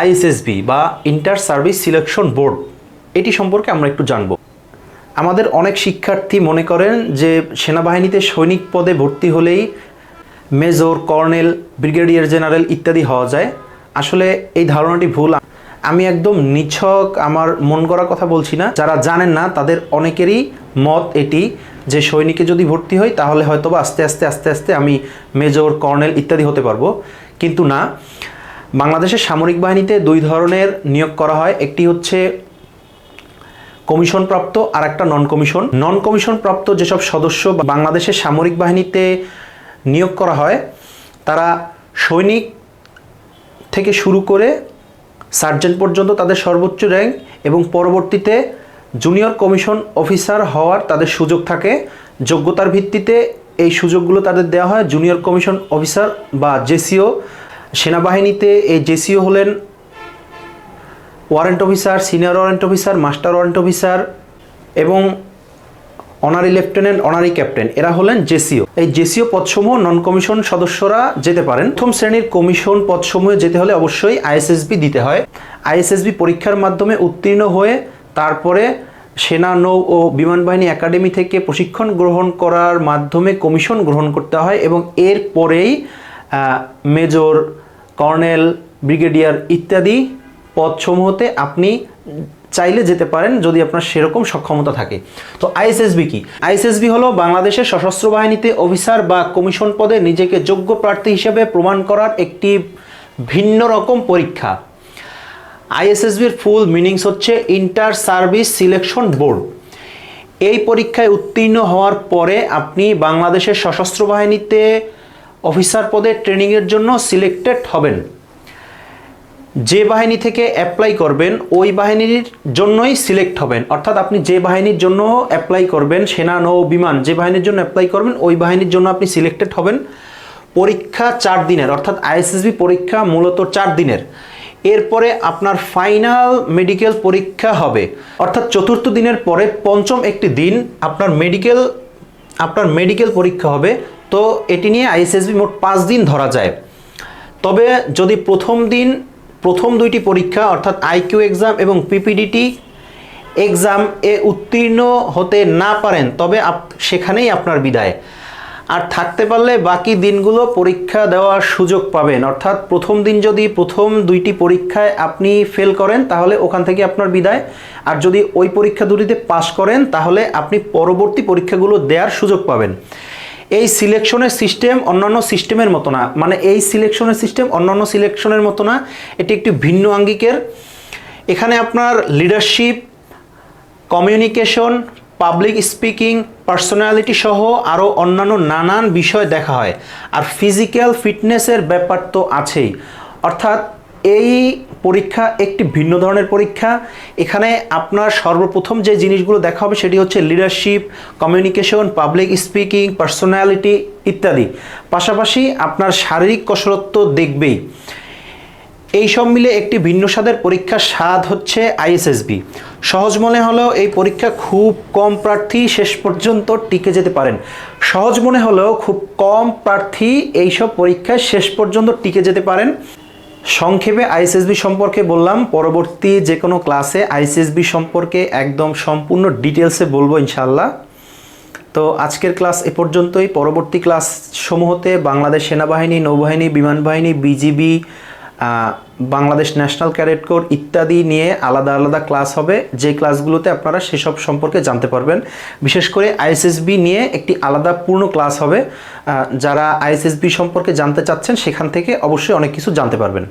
ISSB বা inter service selection board, এটি সম্পর্কে আমরা একটু জানব। আমাদের অনেক শিক্ষার্থী মনে করেন যে সেনাবাহিনীতে সৈনিক পদে ভর্তি হলেই মেজর, কর্নেল, ব্রিগেডিয়ার জেনারেল ইত্যাদি হওয়া যায়। আসলে এই ধারণাটি ভুল। আমি একদম নিছক আমার মন করা কথা বলছি না। যারা জানেন না তাদের অনেকেরই মত এটি যে সৈনিকে যদি ভর্তি হই তাহলে হয়তোবা আস্তে আস্তে আমি মেজর, কর্নেল ইত্যাদি হতে পারবো, কিন্তু না। বাংলাদেশের সামরিক বাহিনীতে দুই ধরনের নিয়োগ করা হয়, একটি হচ্ছে কমিশন প্রাপ্ত আর একটা নন কমিশন প্রাপ্ত যেসব সদস্য বাংলাদেশের সামরিক বাহিনীতে নিয়োগ করা হয় তারা সৈনিক থেকে শুরু করে সার্জেন্ট পর্যন্ত তাদের সর্বোচ্চ র্যাঙ্ক এবং পরবর্তীতে জুনিয়র কমিশন অফিসার হওয়ার তাদের সুযোগ থাকে। যোগ্যতার ভিত্তিতে এই সুযোগগুলো তাদের দেওয়া হয়। জুনিয়র কমিশন অফিসার বা জেসিও, সেনাবাহিনীতে এই জেসিও হলেন warrant officer, senior warrant officer, master warrant officer এবং অনারি লেফটেন্যান্ট, অনারি ক্যাপ্টেন, এরা হলেন জেসিও। এই জেসিও পদসমূহ নন কমিশন সদস্যরা যেতে পারেন। প্রথম শ্রেণীর কমিশন পদসমূহে যেতে হলে অবশ্যই আইএসএসবি দিতে হয়। আইএসএসবি পরীক্ষার মাধ্যমে উত্তীর্ণ হয়ে তারপরে সেনা, নৌ ও বিমান বাহিনী একাডেমি থেকে প্রশিক্ষণ গ্রহণ করার মাধ্যমে কমিশন গ্রহণ করতে হয় এবং এর পরেই মেজর, কর্নেল, ব্রিগেডিয়ার ইত্যাদি পদসমূহতে আপনি চাইলে যেতে পারেন যদি আপনার সেরকম সক্ষমতা থাকে। তো আইএসএসবি কি? আইএসএসবি হলো বাংলাদেশের সশস্ত্র বাহিনীতে অফিসার বা কমিশন পদে নিজেকে যোগ্য প্রার্থী হিসেবে প্রমাণ করার একটি ভিন্ন রকম পরীক্ষা। আইএসএসবির ফুল মিনিংস হচ্ছে ইন্টার সার্ভিস সিলেকশন বোর্ড। এই পরীক্ষায় উত্তীর্ণ হওয়ার পরে আপনি বাংলাদেশের সশস্ত্র বাহিনীতে অফিসার পদে ট্রেনিংয়ের জন্য সিলেক্টেড হবেন। যে বাহিনী থেকে অ্যাপ্লাই করবেন ওই বাহিনীর জন্যই সিলেক্ট হবেন, অর্থাৎ আপনি যে বাহিনীর জন্য অ্যাপ্লাই করবেন, সেনা, নৌ, বিমান, যে বাহিনীর জন্য অ্যাপ্লাই করবেন ওই বাহিনীর জন্য আপনি সিলেক্টেড হবেন। পরীক্ষা 4 দিনের, অর্থাৎ আইএসএসবি পরীক্ষা মূলত 4 দিনের। এরপরে আপনার ফাইনাল মেডিকেল পরীক্ষা হবে, অর্থাৎ 4র্থ দিনের পরে 5ম একটি দিন আপনার মেডিকেল পরীক্ষা হবে। তো এটি নিয়ে আইএসএসবি মোট 5 দিন ধরা যায়। তবে যদি প্রথম 2টি পরীক্ষা অর্থাৎ আইকিউ এক্সাম এবং পিপিডিটি এক্সাম এ উত্তীর্ণ হতে না পারেন তবে সেখানেই আপনার বিদায়। আর থাকতে পারলে বাকি দিনগুলো পরীক্ষা দেওয়ার সুযোগ পাবেন, অর্থাৎ প্রথম দিন যদি প্রথম 2টি পরীক্ষায় আপনি ফেল করেন তাহলে ওখান থেকে আপনার বিদায়, আর যদি ওই পরীক্ষা দুটিতে পাস করেন তাহলে আপনি পরবর্তী পরীক্ষাগুলো দেওয়ার সুযোগ পাবেন। এই সিলেকশনের সিস্টেম অন্যান্য সিস্টেমের মতো না, অন্যান্য সিলেকশনের মতো না, এটি একটি ভিন্ন আঙ্গিকের। এখানে আপনার leadership, communication, public speaking, personality সহ আরও অন্যান্য নানান বিষয় দেখা হয়। আর ফিজিক্যাল ফিটনেসের ব্যাপার তো আছেই। অর্থাৎ এই পরীক্ষা একটি ভিন্ন ধরনের পরীক্ষা। এখানে আপনার সর্বপ্রথম যে জিনিসগুলো দেখা হবে সেটি হচ্ছে leadership, communication, public speaking, personality ইত্যাদি। পাশাপাশি আপনার শারীরিক কসরত তো দেখবেই। এই সব মিলে একটি ভিন্ন স্বাদের পরীক্ষার স্বাদ হচ্ছে আইএসএসবি। সহজ মনে হলেও এই পরীক্ষা খুব কম প্রার্থী শেষ পর্যন্ত টিকে যেতে পারেন। সহজ মনে হলেও খুব কম প্রার্থী এইসব পরীক্ষায় শেষ পর্যন্ত টিকে যেতে পারেন। সংক্ষেপে আইএসএসবি সম্পর্কে বললাম। পরবর্তী যে কোনো ক্লাসে আইএসএসবি সম্পর্কে একদম সম্পূর্ণ ডিটেলসে বলবো ইনশাআল্লাহ। তো আজকের ক্লাস এ পর্যন্তই। পরবর্তী ক্লাস সমূহতে বাংলাদেশ সেনাবাহিনী, নৌবাহিনী, বিমান বাহিনী, BGB, Bangladesh national cadet corps ইত্যাদি নিয়ে আলাদা আলাদা ক্লাস হবে, যে ক্লাসগুলোতে আপনারা সেসব সম্পর্কে জানতে পারবেন। বিশেষ করে আইএসএসবি নিয়ে একটি আলাদা পূর্ণ ক্লাস হবে। যারা আইএসএসবি সম্পর্কে জানতে চাচ্ছেন সেখান থেকে অবশ্যই অনেক কিছু জানতে পারবেন।